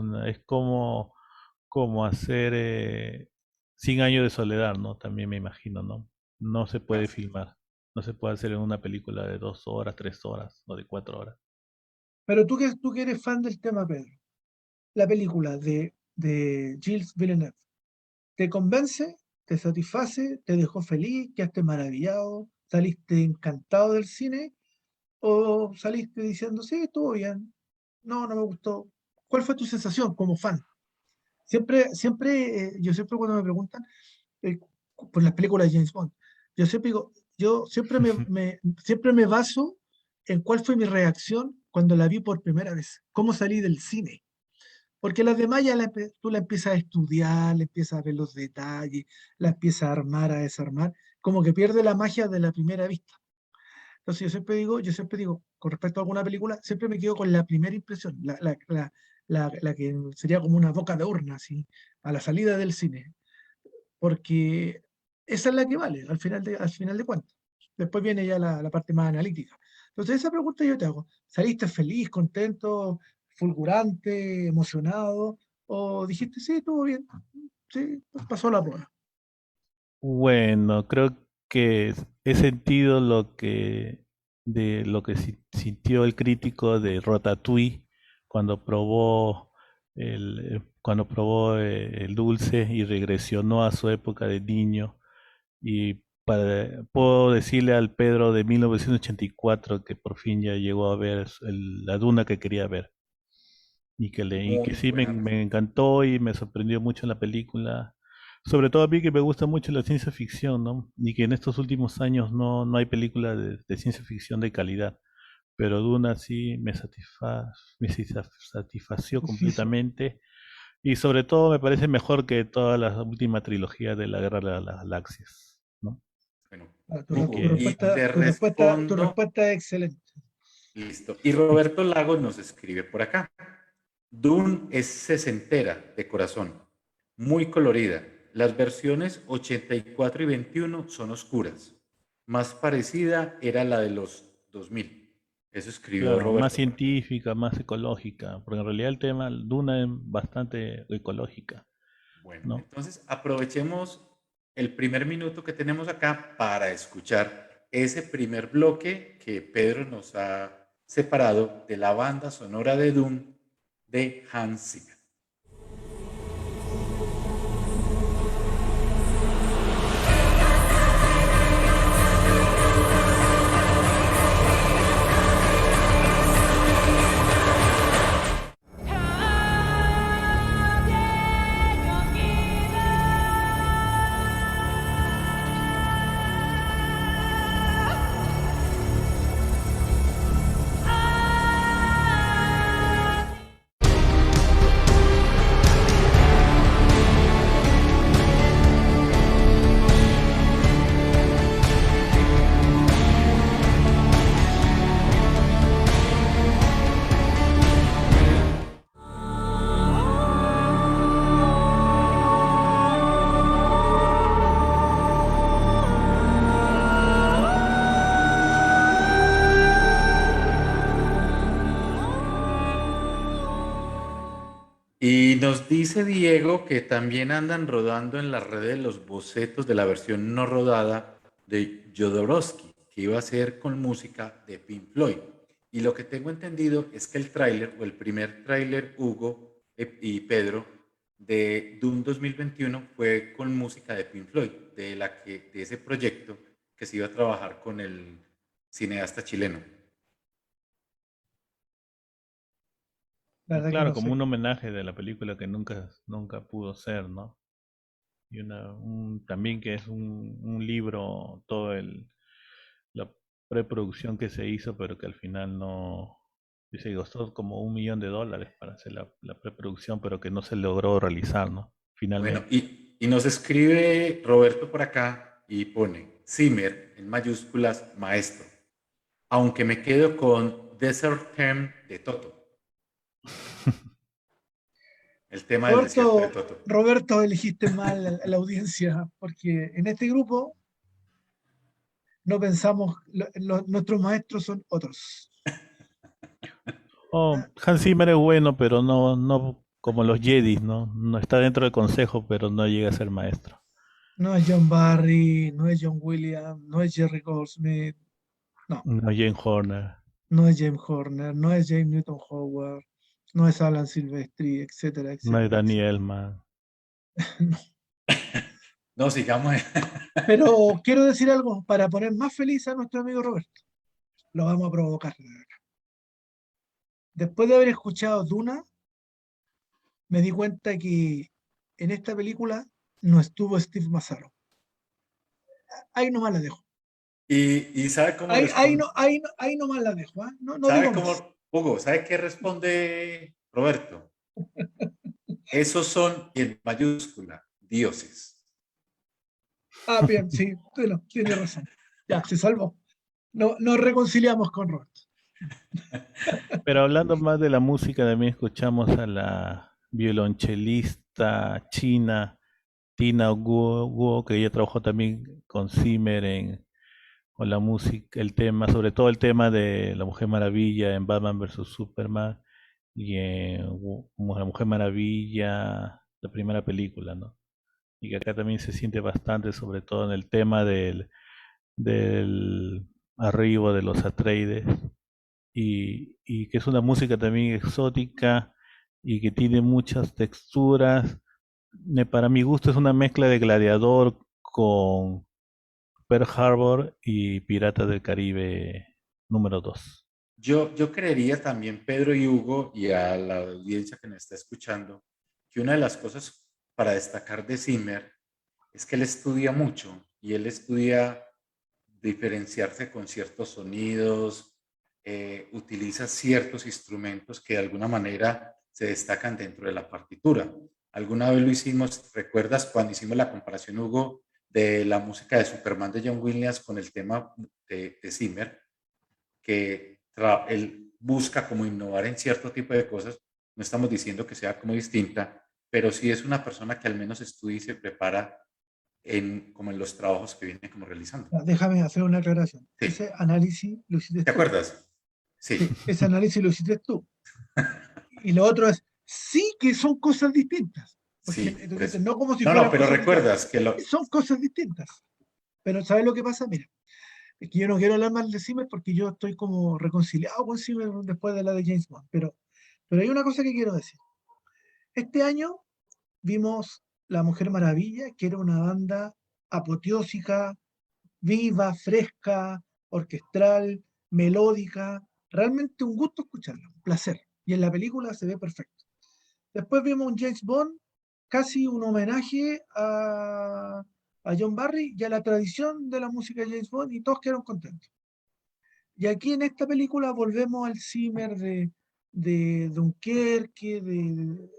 como hacer 100 años de soledad, ¿no? También me imagino, ¿no? No se puede Así es. filmar, no se puede hacer en una película de 2 horas, 3 horas o de 4 horas. Pero tú que eres fan del tema, Pedro, la película de Gilles Villeneuve, ¿te convence? ¿Te satisface? ¿Te dejó feliz? ¿Quedaste maravillado? ¿Saliste encantado del cine? ¿O saliste diciendo, sí, estuvo bien? No, no me gustó. ¿Cuál fue tu sensación como fan? Yo siempre cuando me preguntan eh, por las películas de James Bond, yo siempre me baso en cuál fue mi reacción cuando la vi por primera vez, cómo salí del cine. Porque las demás ya tú la empiezas a estudiar, le empiezas a ver los detalles, la empiezas a armar, a desarmar, como que pierde la magia de la primera vista. Entonces yo siempre digo, con respecto a alguna película, siempre me quedo con la primera impresión, la que sería como una boca de urna, así, a la salida del cine, porque esa es la que vale al final de cuentas. Después viene ya la parte más analítica. Entonces esa pregunta yo te hago, ¿saliste feliz, contento, fulgurante, emocionado? ¿O dijiste, sí, estuvo bien, sí, pasó la prueba? Bueno, creo que he sentido lo que sintió el crítico de Ratatouille cuando probó el dulce y regresionó a su época de niño. Y puedo decirle al Pedro de 1984 que por fin ya llegó a ver la Duna que quería ver y que Muy sí me, buena me respuesta. encantó y me sorprendió mucho la película. Sobre todo a mí que me gusta mucho la ciencia ficción, ¿no? Y que en estos últimos años no hay películas de ciencia ficción de calidad. Pero Duna sí satisfació Hizo. completamente. Y sobre todo me parece mejor que toda la última trilogía de la Guerra de las Galaxias, ¿no? Bueno, Tu, Y Hugo, tu que, y te tu respondo, respuesta es excelente. listo. Y Roberto Lago nos escribe por acá. Dune es sesentera de corazón, muy colorida. Las versiones 84 y 21 son oscuras. Más parecida era la de los 2000. Eso escribió claro, más Roberto por acá. científica, más ecológica, porque en realidad el tema Duna es bastante ecológica, Bueno, ¿no? entonces aprovechemos el primer minuto que tenemos acá para escuchar ese primer bloque que Pedro nos ha separado de la banda sonora de Dune de Hans Zimmer. Y nos dice Diego que también andan rodando en las redes los bocetos de la versión no rodada de Jodorowsky, que iba a ser con música de Pink Floyd. Y lo que tengo entendido es que el tráiler o el primer tráiler, Hugo y Pedro, de Dune 2021 fue con música de Pink Floyd, de ese proyecto que se iba a trabajar con el cineasta chileno. La verdad que Claro, no como sé. un homenaje de la película que nunca pudo ser, ¿no? Y también que es un libro, la preproducción que se hizo, pero que al final no, y se costó como $1 millón para hacer la preproducción, pero que no se logró realizar, ¿no? Bueno, Finalmente. y nos escribe Roberto por acá y pone Zimmer en mayúsculas, maestro, aunque me quedo con Desert Theme de Toto, el tema del desierto de Roberto, Toto. Roberto, elegiste mal a la audiencia, porque en este grupo no pensamos, nuestros maestros son otros. Oh, Ah, Hans Zimmer es bueno, pero no como los Jedi, ¿no? No está dentro del consejo, pero no llega a ser maestro. no es John Barry, no es John Williams, no es Jerry Goldsmith, no, No, Jane Horner, no es James Horner, no es James Newton Howard, no es Alan Silvestri, etcétera, no es etcétera, Danny etcétera. Elfman. No. No, sigamos. Pero quiero decir algo para poner más feliz a nuestro amigo Roberto. Lo vamos a provocar. Después de haber escuchado Duna, me di cuenta que en esta película no estuvo Steve Mazzaro. Ahí nomás la dejo. Y ¿sabe cómo responde? Ahí nomás la dejo. ¿Ah? No, no ¿Sabe digo más. cómo, Hugo, sabe qué responde Roberto? Esos son en mayúscula, dioses. Ah, bien, sí, bueno, tiene razón. Ya, se salvó. No, nos reconciliamos con Roberto. Pero hablando más de la música, también escuchamos a la violonchelista china Tina Guo, que ella trabajó también con Zimmer con la música, el tema, sobre todo el tema de la Mujer Maravilla en Batman versus Superman y en como la Mujer Maravilla, la primera película, ¿no? Y que acá también se siente bastante, sobre todo en el tema del arribo de los Atreides y que es una música también exótica y que tiene muchas texturas. Para mi gusto es una mezcla de Gladiador con Pearl Harbor y Piratas del Caribe número 2. Yo creería también, Pedro y Hugo, y a la audiencia que nos está escuchando, que una de las cosas para destacar de Zimmer es que él estudia mucho y él estudia diferenciarse con ciertos sonidos, utiliza ciertos instrumentos que de alguna manera se destacan dentro de la partitura. Alguna vez lo hicimos, ¿recuerdas cuando hicimos la comparación, Hugo, de la música de Superman de John Williams con el tema de Zimmer? Que él busca como innovar en cierto tipo de cosas. No estamos diciendo que sea como distinta, pero sí es una persona que al menos estudia y se prepara como en los trabajos que viene como realizando. Déjame hacer una aclaración. Sí. Ese análisis lo hiciste ¿Te tú. acuerdas? Sí. Sí, ese análisis lo hiciste tú. Y lo otro es, sí que son cosas distintas. Porque, Sí, por eso. no como si No, fueran pero cosas recuerdas que distintas. Son cosas distintas. Pero ¿sabes lo que pasa? Mira, es que yo no quiero hablar mal de Zimmer porque yo estoy como reconciliado con Zimmer después de la de James Bond. Pero hay una cosa que quiero decir. Este año vimos La Mujer Maravilla, que era una banda apoteósica, viva, fresca, orquestral, melódica. Realmente un gusto escucharla, un placer. Y en la película se ve perfecto. Después vimos un James Bond, casi un homenaje a John Barry y a la tradición de la música de James Bond, y todos quedaron contentos. Y aquí en esta película volvemos al Zimmer de Dunkerque, de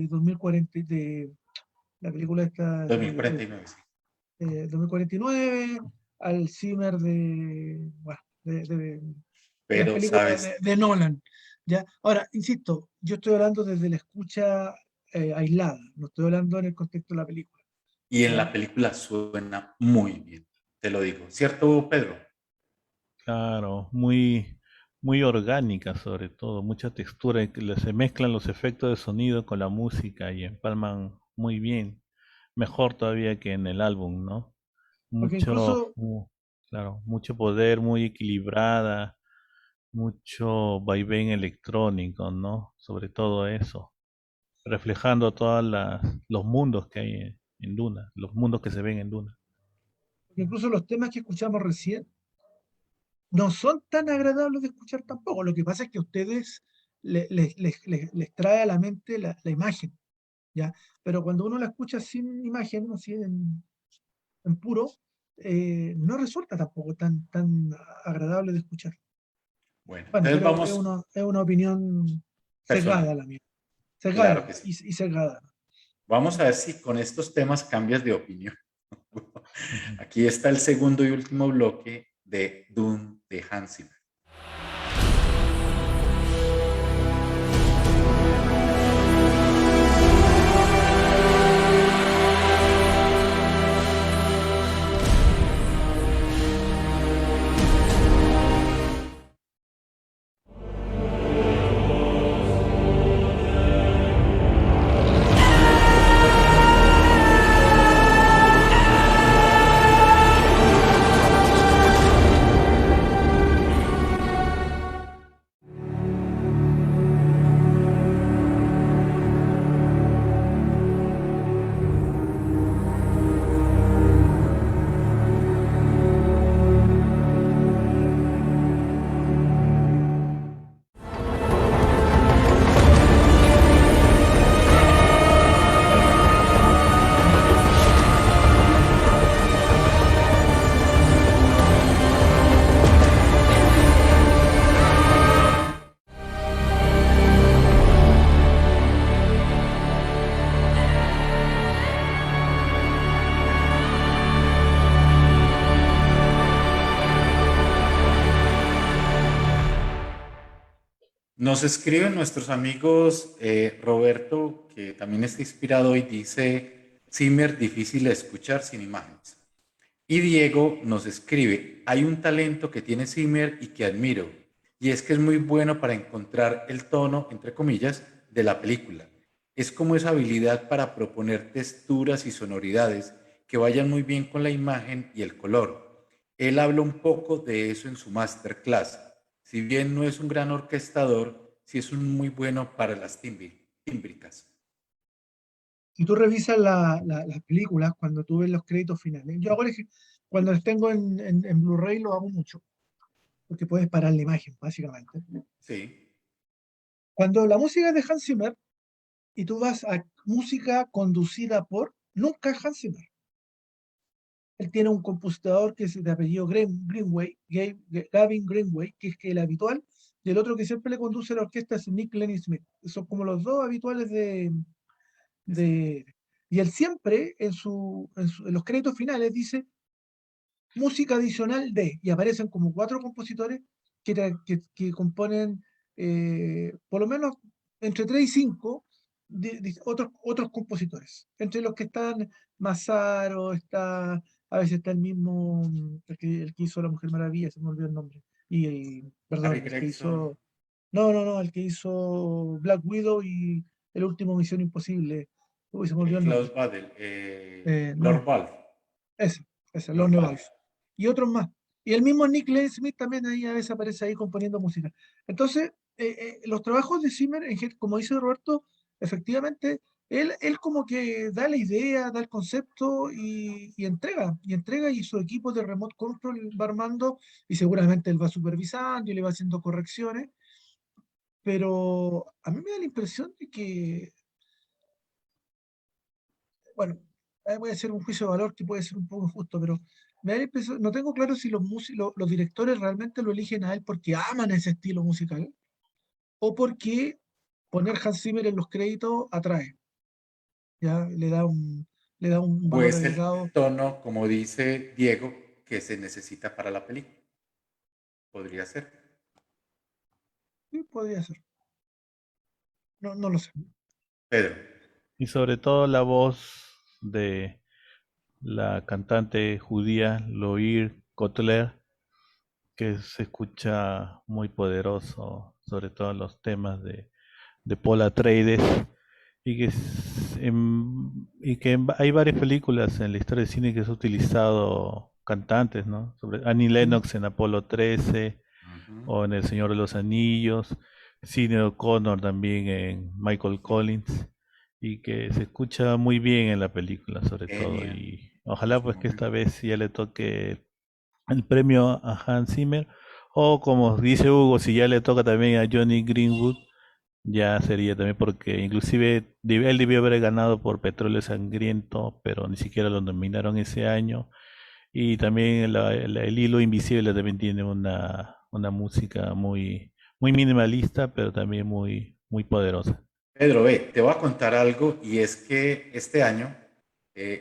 2040, de la película esta 2049, sí. 2049, al Zimmer bueno, de las Pero, películas ¿sabes? de Nolan. ¿Ya? Ahora, insisto, yo estoy hablando desde la escucha aislada, no estoy hablando en el contexto de la película. Y en ¿Ya? la película suena muy bien, te lo digo. ¿Cierto, Pedro? Claro, muy orgánica sobre todo, mucha textura, y que se mezclan los efectos de sonido con la música y empalman muy bien, mejor todavía que en el álbum, ¿no? Porque incluso, Claro, mucho poder, muy equilibrada, mucho vaivén electrónico, ¿no? Sobre todo eso, reflejando todos los mundos que hay en Duna, los mundos que se ven en Duna. incluso los temas que escuchamos recién no son tan agradables de escuchar tampoco. Lo que pasa es que a ustedes les trae a la mente la imagen, ¿ya? Pero cuando uno la escucha sin imagen, así en puro, no resulta tampoco tan agradable de escuchar. Bueno, Bueno, entonces pero vamos es una opinión personal. sesgada la mía. Claro Sesgada que sí. y sesgada. Vamos a ver si con estos temas cambias de opinión. Aquí está el segundo y último bloque de Dune de Hans Zimmer. Nos escriben nuestros amigos Roberto, que también está inspirado y dice, Zimmer difícil de escuchar sin imágenes. Y Diego nos escribe, hay un talento que tiene Zimmer y que admiro, y es que es muy bueno para encontrar el tono, entre comillas, de la película. Es como esa habilidad para proponer texturas y sonoridades que vayan muy bien con la imagen y el color. Él habla un poco de eso en su masterclass. Si bien no es un gran orquestador, sí es un muy bueno para las tímbricas. Si tú revisas las películas, cuando tú ves los créditos finales, yo ahora cuando las tengo en Blu-ray lo hago mucho, porque puedes parar la imagen, básicamente. Sí, Cuando la música es de Hans Zimmer y tú vas a música conducida por, nunca es Hans Zimmer. Él tiene un compositor que es de apellido Greenway, Gavin Greenway, que es que el habitual, y el otro que siempre le conduce la orquesta es Nick Lenny Smith. Son como los dos habituales de... Y él siempre en los créditos finales dice música adicional de, y aparecen como 4 compositores que componen por lo menos entre 3 y 5 otros compositores. Entre los que están Massaro, a veces está el mismo, el que hizo La Mujer Maravilla, se me olvidó el nombre. Harry Perdón, el que Gregson, hizo. No, el que hizo Black Widow y el último Misión Imposible. Uy, se me olvidó el Klaus nombre. Badel, Lord No, Valve, ese, Lord Lorne Valve. Balfe. Y otros más. Y el mismo Nick Lane Smith también ahí a veces aparece ahí componiendo música. Entonces, los trabajos de Zimmer, como dice Roberto, efectivamente, él como que da la idea, da el concepto y entrega, y su equipo de remote control va armando, y seguramente él va supervisando y le va haciendo correcciones, pero a mí me da la impresión de que, bueno, voy a hacer un juicio de valor que puede ser un poco injusto, pero me da la impresión, no tengo claro si los directores realmente lo eligen a él porque aman ese estilo musical o porque poner Hans Zimmer en los créditos atrae, ya le da un O valor es el agregado. tono, como dice Diego, que se necesita para la película. Podría ser. Sí, podría ser. No, no lo sé. Pedro, Y sobre todo la voz de la cantante judía Loir Kotler, que se escucha muy poderoso, sobre todo en los temas de Paul Atreides, y que hay varias películas en la historia del cine que se ha utilizado cantantes, ¿no? Sobre Annie Mm. Lennox en Apolo 13 ujú, o en El Señor de los Anillos, Sinéad O'Connor también en Michael Collins, y que se escucha muy bien en la película sobre todo, Enya, y en ojalá su pues que esta momento. vez ya le toque el premio a Hans Zimmer, o como dice Hugo, si ya le toca también a Johnny Greenwood, ya sería también porque inclusive él debió haber ganado por Petróleo Sangriento, pero ni siquiera lo nominaron ese año. Y también el Hilo Invisible también tiene una música muy minimalista, pero también muy poderosa. Pedro, ve, te voy a contar algo y es que este año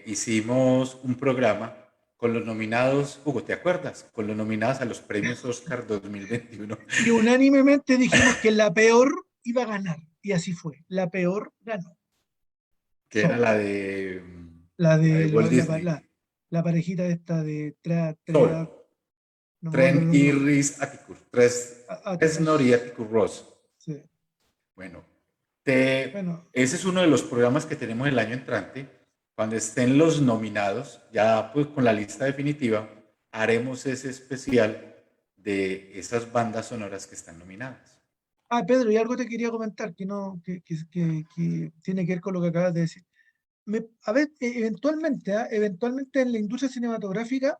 hicimos un programa con los nominados, Hugo, ¿te acuerdas? Con los nominados a los premios Oscar 2021, Y unánimemente dijimos que la peor iba a ganar. Y así fue. La peor ganó. que era Soul. La la de de Walt Disney. la parejita esta de Soul, no me acuerdo Trent los nombres. Iris Atticus, Reznor y Atticus. Atticus Ross. Sí. Bueno, Bueno, ese es uno de los programas que tenemos el año entrante. Cuando estén los nominados, ya pues con la lista definitiva, haremos ese especial de esas bandas sonoras que están nominadas. Pedro, y algo te quería comentar que no, que tiene que ver con lo que acabas de decir. A ver, eventualmente en la industria cinematográfica,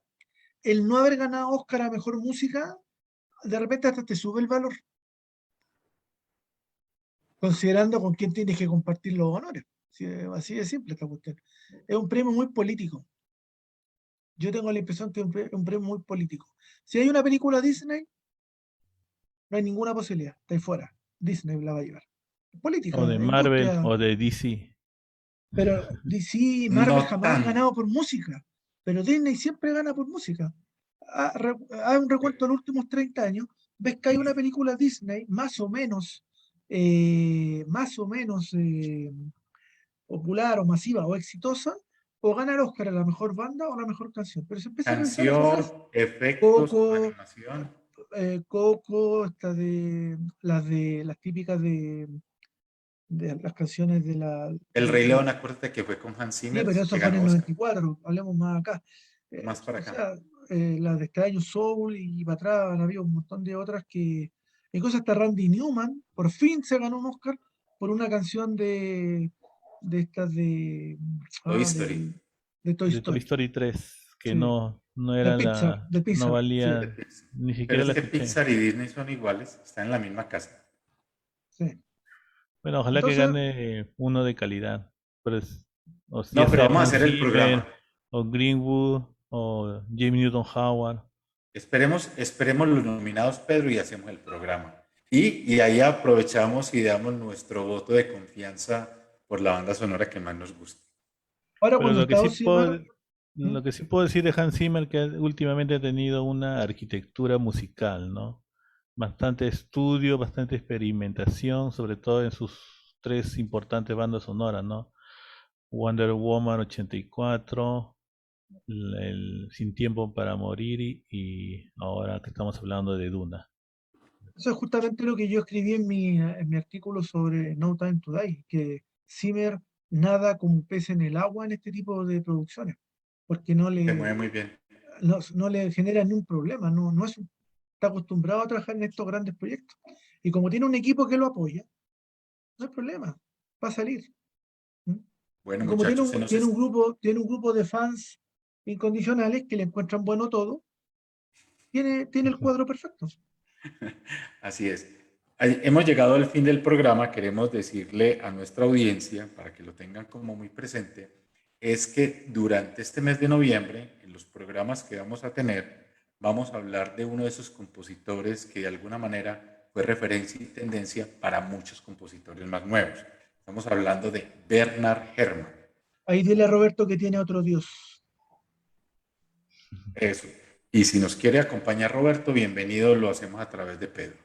el no haber ganado Oscar a mejor música, de repente hasta te sube el valor, considerando con quién tienes que compartir los honores. Sí, así de simple esta cuestión. Es un premio muy político. Yo tengo la impresión que es un premio muy político. Si hay una película Disney, no hay ninguna posibilidad, está ahí fuera. Disney la va a llevar. O de Política, Marvel industria. o de DC. Pero DC y No Marvel jamás han tanto. ganado por música, pero Disney siempre gana por música. Haz un recuento de los últimos 30 años, ves que hay una película Disney más o menos popular o masiva o exitosa, o gana el Oscar a la mejor banda o la mejor canción. Pero se empieza a revisar las cosas. Canción, efectos, Coco, animación. Coco, las típicas de las canciones de la, El de, Rey de- León, acuérdate que fue con Hans Sí, Zimmer, pero que eso fue en ganó el Oscar. 94, hablemos más acá. Más para O acá. sea, las de este año Soul y para atrás han habido un montón de otras que. Incluso hasta Randy Newman, por fin se ganó un Oscar por una canción de estas Toy ah, Story. del- de Toy De Toy Story. Story 3, que Sí, no de era Pixar, de no Pixar, sí, De valía, Pixar. ni Pero siquiera es la que escuché. Pixar y Disney son iguales, están en la misma casa. sí. Bueno, ojalá que Entonces, gane uno de calidad. Pero o ya No, pero sea vamos a Hans hacer el Zimmer programa. o Greenwood, o Jamie Newton Howard. Esperemos los nominados, Pedro, y hacemos el programa. Y ahí aprovechamos y damos nuestro voto de confianza por la banda sonora que más nos gusta. Ahora, Pero cuando lo que está sí Zimmer, lo que sí puedo decir de Hans Zimmer que últimamente ha tenido una arquitectura musical, ¿no? Bastante estudio, bastante experimentación, sobre todo en sus tres importantes bandas sonoras, ¿no? Wonder Woman 84, el Sin Tiempo para Morir y ahora que estamos hablando de Duna. eso es justamente lo que yo escribí en mi artículo sobre No Time to Die, que Zimmer nada como un pez en el agua en este tipo de producciones, porque Se mueve muy bien. no le genera ningún problema, está acostumbrado a trabajar en estos grandes proyectos. Y como tiene un equipo que lo apoya, no hay problema, va a salir. ¿Mm? Bueno, Y como muchachos, tiene un grupo de fans incondicionales que le encuentran bueno todo, tiene el cuadro perfecto. Así es. Hemos llegado al fin del programa. Queremos decirle a nuestra audiencia, para que lo tengan como muy presente, es que durante este mes de noviembre, en los programas que vamos a tener, vamos a hablar de uno de esos compositores que de alguna manera fue referencia y tendencia para muchos compositores más nuevos. Estamos hablando de Bernard Herrmann. Ahí dile a Roberto que tiene otro Dios. Eso. Y si nos quiere acompañar Roberto, bienvenido, lo hacemos a través de Pedro.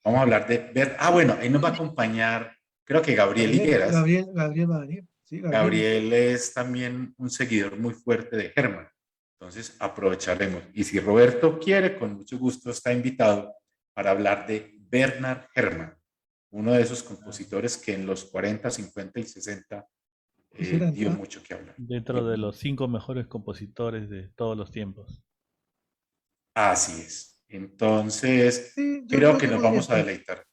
Vamos a hablar de... bueno, ahí nos va a acompañar, creo que Gabriel Higueras. Gabriel va a venir. Sí, Gabriel es también un seguidor muy fuerte de Herrmann. Entonces aprovecharemos. Y si Roberto quiere, con mucho gusto está invitado para hablar de Bernard Herrmann, uno de esos compositores que en los 40, 50 y 60 dio mucho que hablar. Dentro de los 5 mejores compositores de todos los tiempos. Así es. Entonces, sí, creo que nos vamos a deleitar.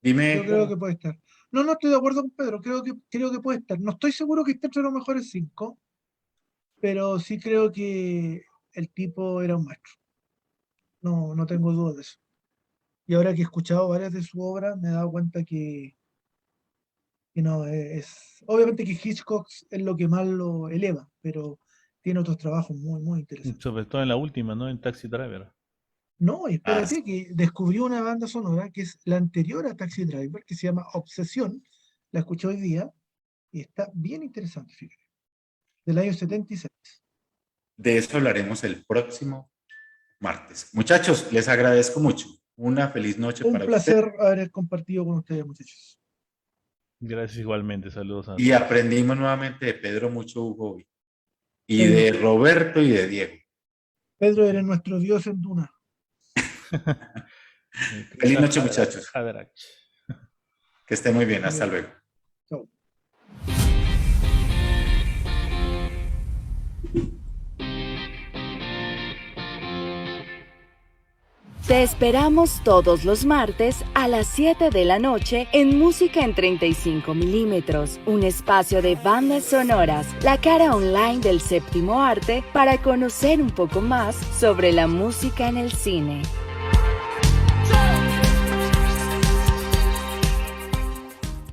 Dime. Yo creo que puede estar. No estoy de acuerdo con Pedro. Creo que puede estar. No estoy seguro que esté entre los mejores 5, pero sí creo que el tipo era un maestro. No tengo dudas de eso. Y ahora que he escuchado varias de sus obras, me he dado cuenta que no es. Obviamente que Hitchcock es lo que más lo eleva, pero tiene otros trabajos muy, muy interesantes. Sobre todo en la última, ¿no? En Taxi Driver. No, espérate, que descubrió una banda sonora que es la anterior a Taxi Driver, que se llama Obsesión. La escuché hoy día y está bien interesante, fíjate. Del año 76. De eso hablaremos el próximo martes. Muchachos, les agradezco mucho. Una feliz noche para ustedes. Un placer haber compartido con ustedes, muchachos. Gracias igualmente, saludos a todos. Y aprendimos nuevamente de Pedro mucho, Hugo, hoy. Y de Roberto y de Diego. Pedro, eres nuestro Dios en Duna. Feliz noche, muchachos. Que esté muy bien. Hasta luego. Chao. Te esperamos todos los martes a las 7 de la noche en Música en 35 milímetros, un espacio de bandas sonoras, la cara online del séptimo arte para conocer un poco más sobre la música en el cine.